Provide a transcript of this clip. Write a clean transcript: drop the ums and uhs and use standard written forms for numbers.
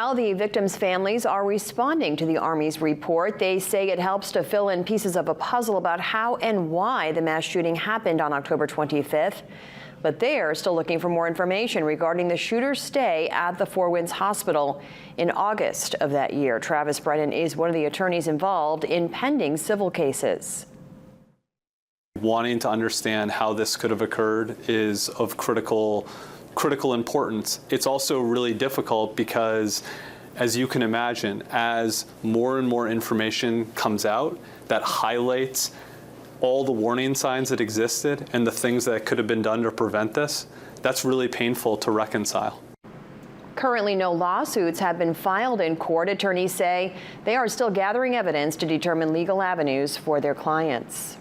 While the victims' families are responding to the Army's report, they say it helps to fill in pieces of a puzzle about how and why the mass shooting happened on October 25th. But they're still looking for more information regarding the shooter's stay at the Four Winds Hospital in August of that year. Travis Brennan is one of the attorneys involved in pending civil cases. Wanting to understand how this could have occurred is of critical importance. It's also really difficult because, as you can imagine, as more and more information comes out that highlights all the warning signs that existed and the things that could have been done to prevent this, that's really painful to reconcile. Currently, no lawsuits have been filed in court. Attorneys say they are still gathering evidence to determine legal avenues for their clients.